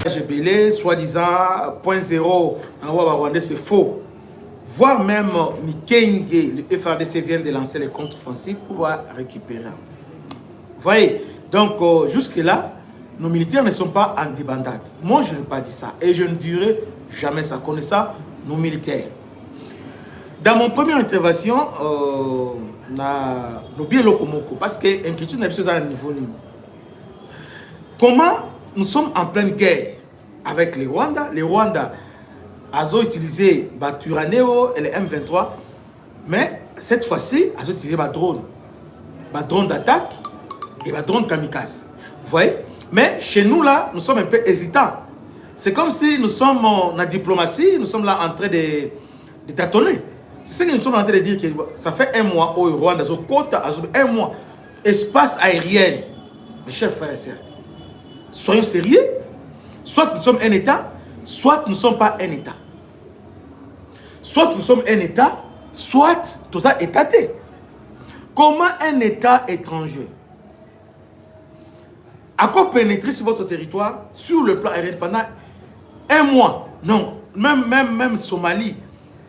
Belé, soi-disant, 0.0, en Rwanda, c'est faux. Voire même Mikenge, le FRDC vient de lancer les contre-offensives pour pouvoir récupérer. Vous voyez, donc jusque-là, nos militaires ne sont pas en débandade. Moi, je n'ai pas dit ça. Et je ne dirai jamais ça. Connaissant nos militaires. Dans mon première intervention, parce que l'inquiétude n'est pas à un niveau niveau. Comment nous sommes en pleine guerre avec les Rwandais? Les Rwandais ont utilisé Turaneo et les M23, mais cette fois-ci, ils ont utilisé drone d'attaque et drone kamikaze. Vous voyez? Mais chez nous, là, nous sommes un peu hésitants. C'est comme si nous sommes en diplomatie, nous sommes là en train de tâtonner. C'est ce que nous sommes en train de dire, que ça fait un mois au Rwanda, un mois, espace aérien. Mes chers frères et sœurs, soyons sérieux. Soit nous sommes un État, soit nous ne sommes pas un État. Soit nous sommes un État, soit tout ça est étaté. Comment un État étranger a quoi pénétrer sur votre territoire, sur le plan aérien pendant un mois? Non, même Somalie,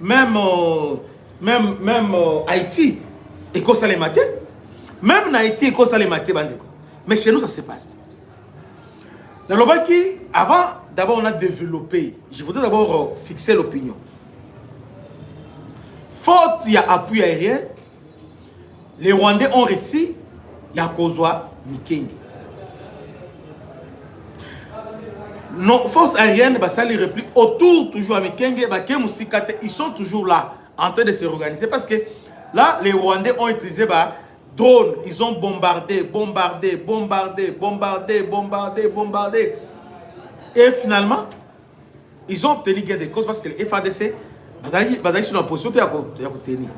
même Haïti, et qu'on s'allait mater. Même Haïti, et qu'on s'allait mater. Mais chez nous, ça se passe. Dans le Baki, avant, d'abord, on a développé. Je voudrais d'abord fixer l'opinion. Faute, il y a appui aérien. Les Rwandais ont réussi. Il y a Kozwa, Mikenge. Nos forces aériennes, ça les replie autour toujours à Mikenge, ils sont toujours là, en train de se réorganiser. Parce que là, les Rwandais ont utilisé drones. Ils ont bombardé. Et finalement, ils ont obtenu gain de cause parce que les FADC, ils sont en position de tenir.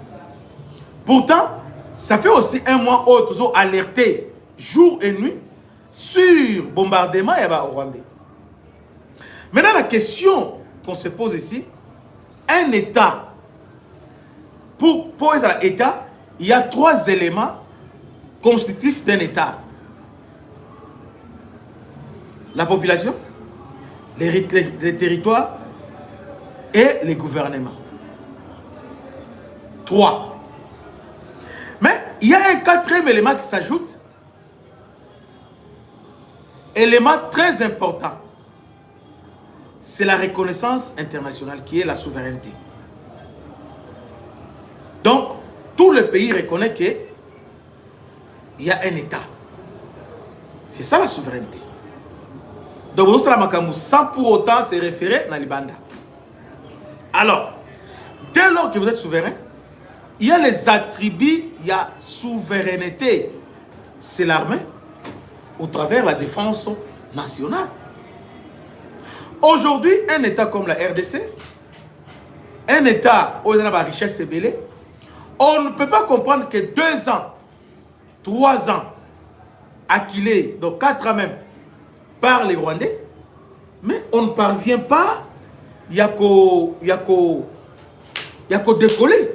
Pourtant, ça fait aussi un mois où ils ont alerté jour et nuit sur bombardement au Rwanda. Maintenant, la question qu'on se pose ici, un État, pour être un État, il y a 3 éléments constitutifs d'un État. La population, les territoires et les gouvernements. 3. Mais il y a un 4e élément qui s'ajoute. Élément très important. C'est la reconnaissance internationale qui est la souveraineté. Donc, tout le pays reconnaît qu'il y a un État. C'est ça la souveraineté. Donc, sans pour autant se référer à l'Ibanda. Alors, dès lors que vous êtes souverain, il y a les attributs, il y a souveraineté. C'est l'armée au travers de la défense nationale. Aujourd'hui, un État comme la RDC, un État où il y a la richesse belée, on ne peut pas comprendre que 2 ans, 3 ans, acquilés, donc 4 ans même, par les Rwandais, mais on ne parvient pas, il y a qu'au décoller.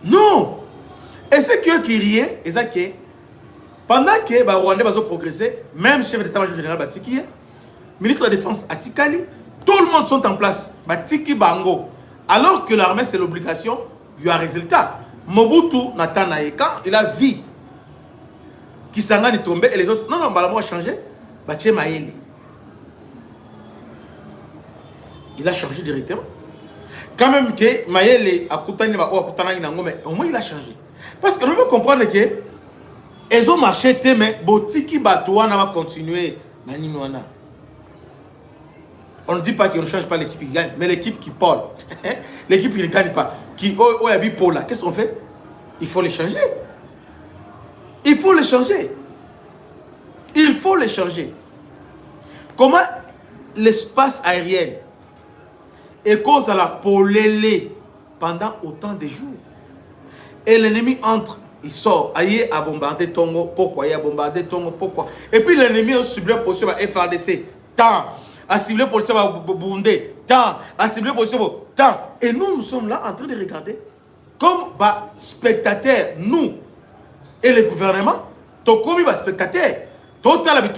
Non. Et c'est que qui riait, et ça qui est, pendant que les Rwandais ont progressé, même chef d'état-major général Batiki, ministre de la Défense Atikali, tout le monde sont en place. Batiki Bango. Alors que l'armée, c'est l'obligation, il y a un résultat. Mobutu Natanaye, quand il a vu Kisangani est tombé et les autres, non, Balamo a changé, Baché Maëli. Il a changé directement. Quand même que Maëli a Koutani, mais au moins il a changé. Parce que nous devons comprendre que ils ont marché, mais Botiki Batouana va continuer. On ne dit pas qu'on ne change pas l'équipe qui gagne, mais l'équipe qui parle. L'équipe qui ne gagne pas. Qui habite pour là. Qu'est-ce qu'on fait? Il faut les changer. Il faut les changer. Il faut les changer. Comment l'espace aérien est cause à la polélé pendant autant de jours? Et l'ennemi entre. Il sort, aïe a bombardé Tongo, pourquoi? Il a bombardé Tongo, pourquoi? Et puis l'ennemi a ciblé pour position FARDC, tant, a ciblé pour position Bundé, tant, a ciblé pour position tant. Et nous sommes là en train de regarder comme spectateurs, nous et le gouvernement, donc comme spectateurs, Total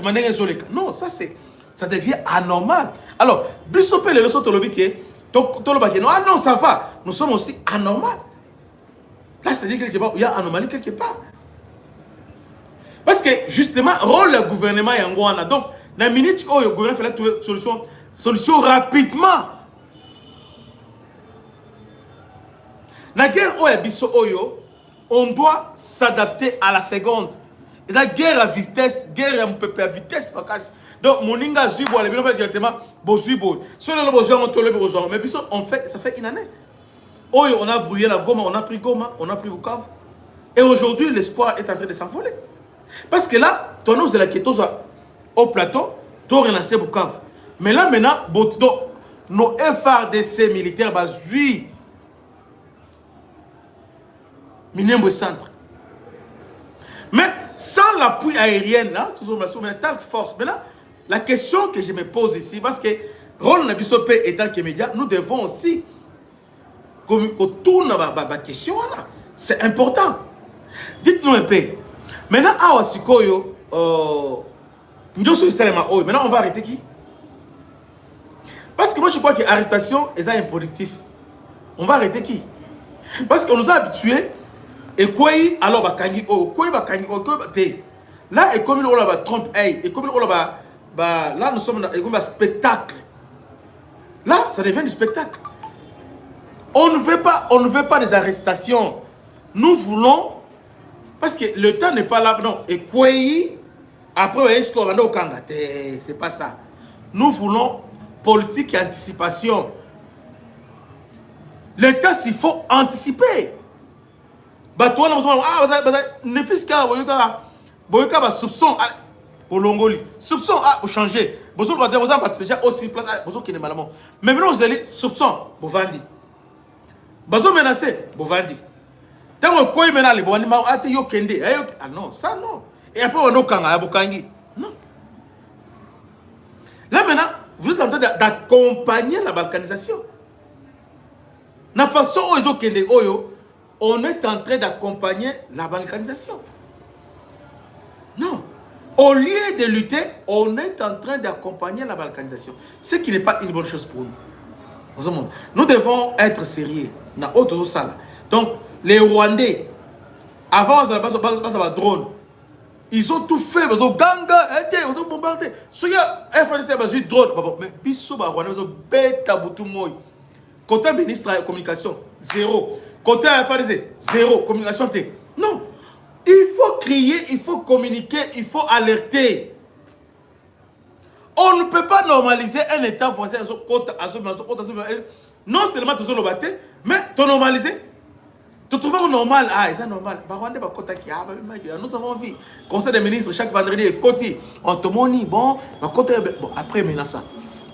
non, ça devient anormal. Alors, Bissopé, les leçons tolobiquées, ah non, ça va. Nous sommes aussi anormal. Là, c'est-à-dire qu'il y a anomalie quelque part. Parce que, justement, rôle du gouvernement est en Gouana. Donc, dans la minute où le gouvernement fait la solution rapidement. Dans la guerre où il y a on doit s'adapter à la seconde. Et la guerre à vitesse, guerre à vitesse. Donc, mon inga zuibo, les gens directement, bozuibo. Si on a besoin, on tolère besoin. Mais puis, on fait, ça fait une année. On a brouillé la Goma, on a pris Goma, on a pris Bukavu. Et aujourd'hui, l'espoir est en train de s'envoler. Parce que là, toi, nous, la question au plateau, tu as relancé Bukavu. Mais là, maintenant, nos FRDC militaires, zui, Minembwe Centre. Mais sans l'appui aérien, là, toujours ma task force. Maintenant, la question que je me pose ici, parce que rôle de Bissopé étant que média, nous devons aussi tourner la question là. C'est important. Dites-nous un peu. Maintenant, à Wasikoyo, maintenant on va arrêter qui? Parce que moi je crois que l'arrestation est improductif. On va arrêter qui? Parce qu'on nous a habitués. Et quoi, alors, là, et comme il y a trompe, et comme il y a là, nous sommes dans un spectacle. Là, ça devient du spectacle. On ne veut pas des arrestations. Nous voulons, parce que le temps n'est pas là, non. Et quoi, après, est-ce qu'on va au Kanga? C'est pas ça. Nous voulons politique et anticipation. Le temps, s'il faut anticiper. Ne fais qu'à soupçon pour l'Ongoli. Soupçon pour changer. Vous avez déjà aussi place. Mais maintenant, vous allez soupçon pour vendre. Vous avez menacé pour vendre. Tant que vous avez menacé, vous avez menacé. Ah non, ça non. Et après, on a Bukangi. Non. Là maintenant, vous êtes en train d'accompagner la balkanisation. La façon dont ils ont on est en train d'accompagner la balkanisation. Non. Au lieu de lutter, on est en train d'accompagner la balkanisation. Ce qui n'est pas une bonne chose pour nous. Nous devons être sérieux. Donc, les Rwandais, avant de passer à drone, ils ont tout fait. Ils ont ganga, ils ont bombardé. Si il y a un FNC, drone. Mais Bissou, Rwandais, ils ont bête à boutou moi. Côté ministre de la communication, zéro. Côté FRDC, zéro. Communication, non. Il faut crier, il faut communiquer, il faut alerter. On ne peut pas normaliser un État voisin. Non seulement tu le battre, mais tu normaliser. Tu trouves normal. Ah, c'est normal. Nous avons vu. Conseil des ministres, chaque vendredi, Côté. On te montre, bon, après, maintenant ça.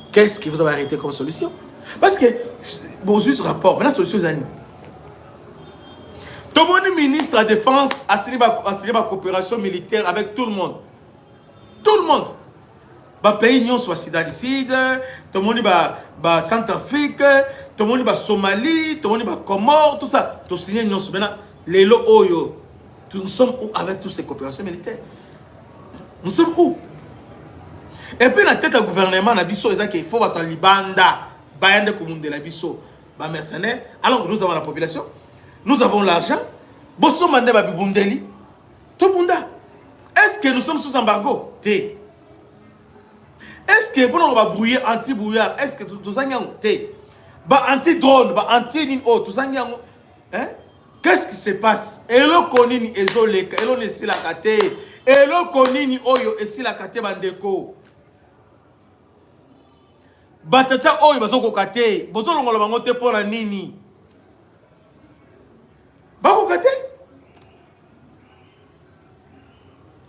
Qu'est-ce que vous avez arrêté comme solution? Parce que, bon, juste rapport, maintenant, solution, c'est tout le ministre de la Défense a signé ma coopération militaire avec tout le monde. Tout le monde. Le pays n'y soit Sud-Alicide, tout le monde va Centrafrique, tout le monde va Somalie, tout le monde va Comores, tout ça. Tout signé maintenant. Les lots Oyo. Nous sommes où avec toutes ces coopérations militaires? Nous sommes où? Et puis, la tête du gouvernement, il faut être Libanda, Bayande Koumoun de la Bisso, mercenaires. Alors que nous avons la population. Nous avons l'argent. Bosso Mande Babibundeli. Tout le monde. Est-ce que nous sommes sous embargo? T. Est-ce que pour nous brouiller anti-brouillard, est-ce que tout ça T. Anti-drone, anti-nino, tout ça hein? Qu'est-ce qui se passe? Elo konini ezoleka, elo nesi la kate. Elo konini oyo esi la kate bandeko. Batata oyo bazoko kate. Bozo longola bango te pour la nini.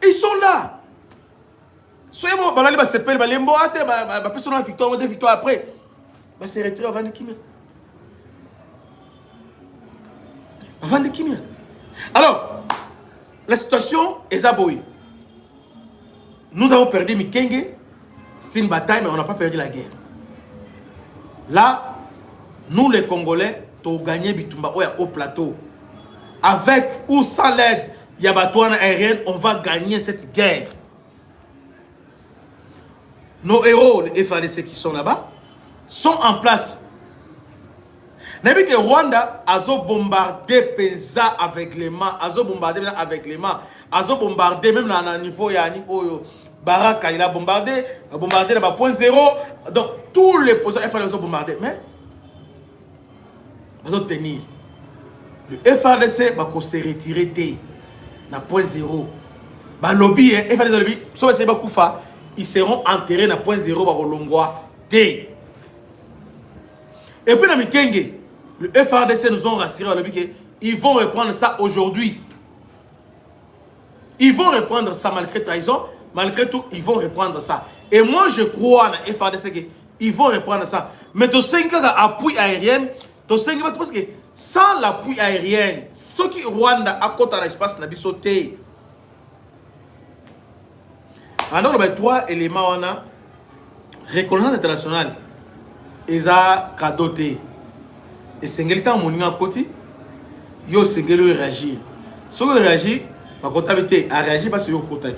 Ils sont là. Soyez bon, balali ba sepel balembo ate ba personne victoire de victoire après. Ba se retirer avant de Kimia. Avant de Kimia. Alors, la situation est aboyée. Nous avons perdu Mikenge. C'est une bataille, mais on n'a pas perdu la guerre. Là, nous les Congolais, tu as gagné Bitumba au plateau. Avec ou sans l'aide Yabatouane aérienne, on va gagner cette guerre. nos héros, les FARDC qui sont là-bas, sont en place. N'avez que Rwanda a bombardé Pesa avec les mains, a bombardé avec les mains, a bombardé même à un niveau yani Baraka, il a bombardé là-bas point zéro. Donc tous les posants FARDC ont bombardé, mais ils ont tenu. Le FARDC va se retirer na point zéro. Bah lobby, FARDC lobby, sauf que Koufa, ils seront enterrés na point zéro par Longwa T. Et puis dans Mikenge, le FARDC nous ont rassuré à lobby qu'ils vont reprendre ça aujourd'hui. Ils vont reprendre ça malgré trahison, malgré tout, ils vont reprendre ça. Et moi je crois dans FARDC qu'ils vont reprendre ça. Mais tu sais qu'il y a appui aérien, tu sais parce que sans l'appui aérien, ceux qui Rwanda à côté de l'espace n'a pas sauté. Alors, il y a trois éléments. Reconnaissance internationale. Ils ont cadoté. Et c'est ce que mon à côté. Ils ont réagi. Si ils réagissent, ma comptabilité a réagi parce qu'ils ont côté.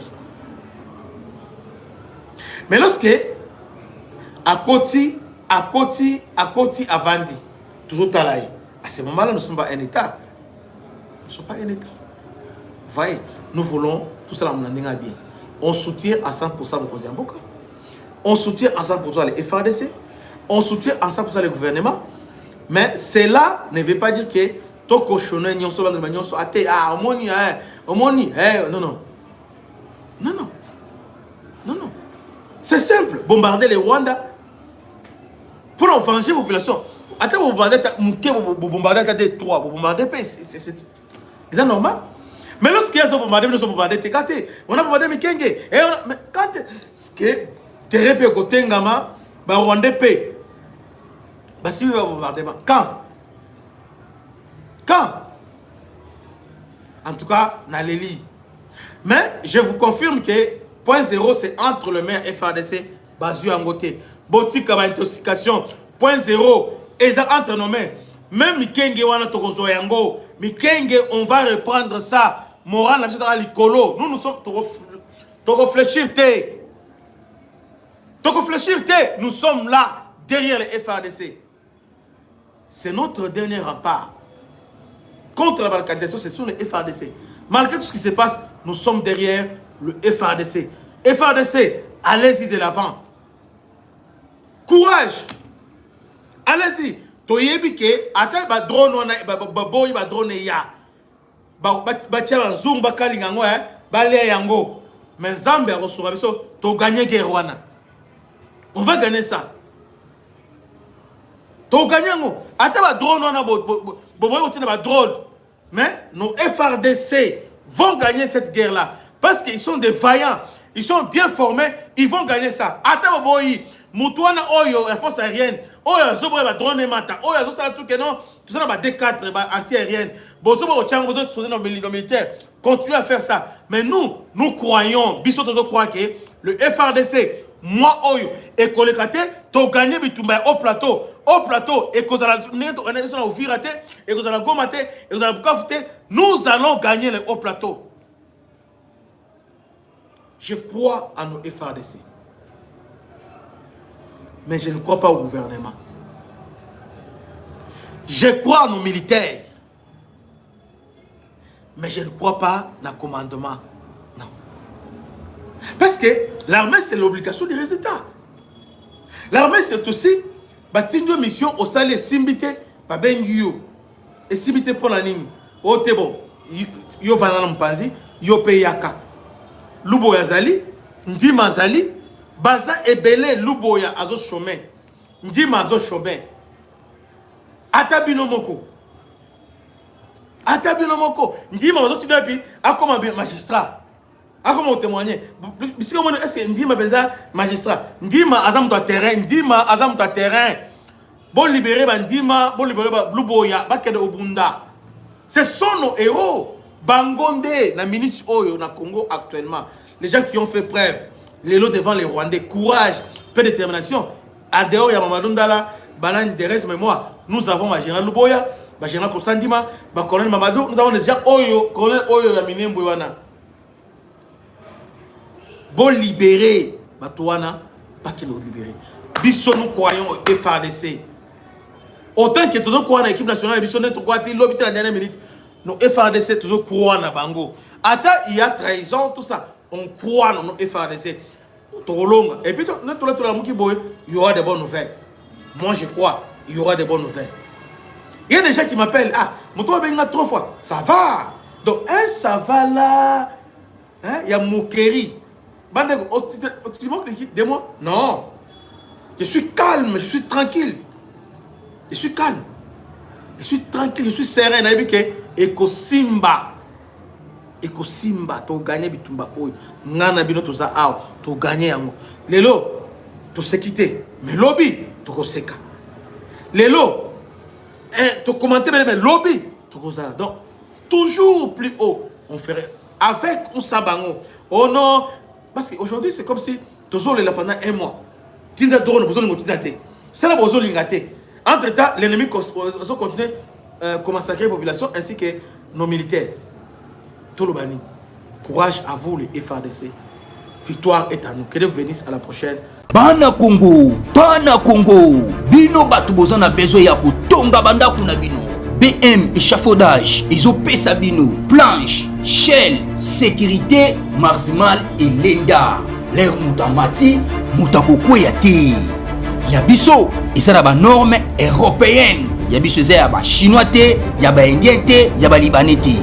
Mais lorsque à côté, à Vandi, toujours talaï. À ce moment-là, nous ne sommes pas un État. Nous ne sommes pas un État. Voyez, nous voulons tout ça bien. On soutient à 100% le président Boka. On soutient à 100% les FARDC. On soutient à 100% le gouvernement. Mais cela ne veut pas dire que tout cochonné, non, non. C'est simple. Bombarder les Rwanda pour venger la population. Attends, vous bombardez des 3, vous bombardez pas. C'est normal. Mais lorsqu'il y a des bombardés, nous sommes bombardés. On a bombardé Mikenge. Mais quand ce que Terre côté Ngama, Rwandais paix. Si vous bombardez, quand en tout cas, Naleli. Mais je vous confirme que point zéro, c'est entre le maire FARDC, Bazu Angoté. Botika intoxication, point zéro, et ça entre nos mains. Même Mikenge wana tokozo yango. Mikenge, on va reprendre ça. Moral, nous sommes réfléchir. Nous sommes là, derrière les FARDC. C'est notre dernier rempart. Contre la balkanisation, c'est sur les FARDC. Malgré tout ce qui se passe, nous sommes derrière le FARDC. FARDC, allez-y de l'avant. Courage. Allez-y. Toyebike, attends, drone, drone ya. Batia zoom bakali yango balé yango mais Zambia resura biso to gagner guerre wana. On va gagner ça. To gagner yango. Ata ba drone wana ba drone. Mais nos FARDC vont gagner cette guerre là parce qu'ils sont des vaillants, ils sont bien formés, ils vont gagner ça. Ata boyi mutuana oyo la force aérienne, oyo zo ba drone mata, oyo zo sala tout que non, tout ça ba D4 ba anti-aérienne. Continuez à faire ça. Mais nous croyons, Bissotozo croit que le FARDC, moi, Oyo, et Kolekate, tu as gagné au plateau. Au plateau, et que vous allez nous allons gagner le haut plateau. Je crois à nos FARDC. Mais je ne crois pas au gouvernement. Je crois à nos militaires. Mais je ne crois pas dans le commandement. Non. Parce que l'armée, c'est l'obligation du résultat. L'armée, c'est aussi une mission au sein de Simbite, et Simbite pour la ligne. Oh, t'es bon. Yo vanana mpanzi, yo peyaka. Luboya zali, ndima zali, baza ebele luboya azo chemin. Ndima azo chemin. Atabino moko. Atabino moko. Ndima azo tidapi, akoma magistrat. Akoma témoigner. Bisika mona est-ce que ndima benza magistrat. Ndima azam to terrain, ndima azam to terrain. Bon libérer bandima, bon libérer luboya, bakede obunda. Ce sont nos héros. Bangonde, na minute oyo, na Congo actuellement. Les gens qui ont fait preuve, les lots devant les Rwandais, courage, peu de détermination. À dehors, il y a Mamadou Ndala, Balan Derez, mais moi, nous avons ma général Luboya, ma général Kosandima, ma colonel Mamadou, nous avons des gens Oyo, colonel Oyo, Yamine Mbouana. Bon libérer, Batouana, pas qu'il nous libérer. Bisson, nous croyons au FARDC. Autant que toujours croyons à l'équipe nationale, Bisson, nous croyons à l'hôpital à la dernière minute. Nous FARDC, toujours croyons à Bango. Attends, il y a trahison, tout ça. On croit dans nos FARDC. Trop long. Et puis, il y aura des bonnes nouvelles. Moi, je crois, il y aura des bonnes nouvelles. Il y a des gens qui m'appellent. Ah, mon toit a 3 fois. Ça va. Donc, ça va là. Hein? Il y a moquerie. Tu manques de moi? Non. Je suis calme, je suis tranquille. Je suis calme. Je suis tranquille, je suis serein. Eko Simba. Eko Simba. Tu as gagné Bitumba. Nana bino to za aw. Tu as gagné. Lelo. Tu sais quitter. Mais lobby. Tu as seka. Lelo. Tu commenter mais lobby. Tu as donc toujours plus haut. On ferait avec un sabango. Oh non. Parce qu'aujourd'hui c'est comme si tu as là pendant 1 mois. Tinda drone besoin de motivité. C'est là besoin de entre temps, l'ennemi continue à massacrer la population ainsi que nos militaires. Tout le bani. Courage à vous, les FARDC. Victoire est à nous. Que Dieu bénisse. À la prochaine. Bana Congo, bino batu bozana besoin ya kutonga banda kuna bino. BM échafaudage, ezopesa bino, planche, shell, sécurité, marzimal et lenda. L'air mutamati, mutakokweya te. Yabiso, isa na ba norme européenne. Yabiso za ba chinois te, ya ba indien te, ya ba libanais te.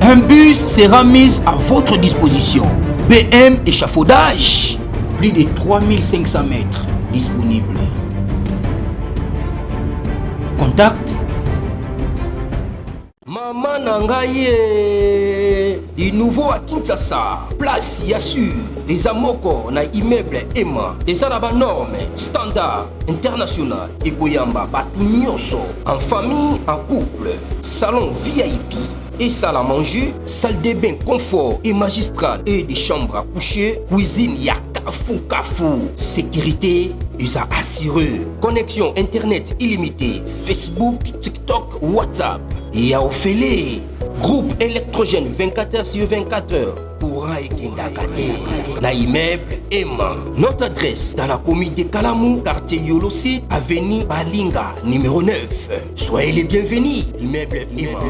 Un bus sera mis à votre disposition. BM échafaudage, plus de 3500 mètres disponibles. Contact Maman Nangaye, du nouveau à Kinshasa, place Yassur, des amoko na immeuble Emma, des arabes normes, standard, international, et Goyamba, Batunyoso, en famille, en couple, salon VIP. Et salle à manger, salle de bain confort et magistral et des chambres à coucher, cuisine ya kafou. Sécurité, ils a assuré. Connexion internet illimitée, Facebook, TikTok, WhatsApp. Et à Ophélie, groupe électrogène 24h/24h. Courant et Kindakate. Na immeuble Emma. Notre adresse dans la commune de Kalamou, quartier Yolosi, avenue Balinga, numéro 9. Soyez les bienvenus. Immeuble Emma.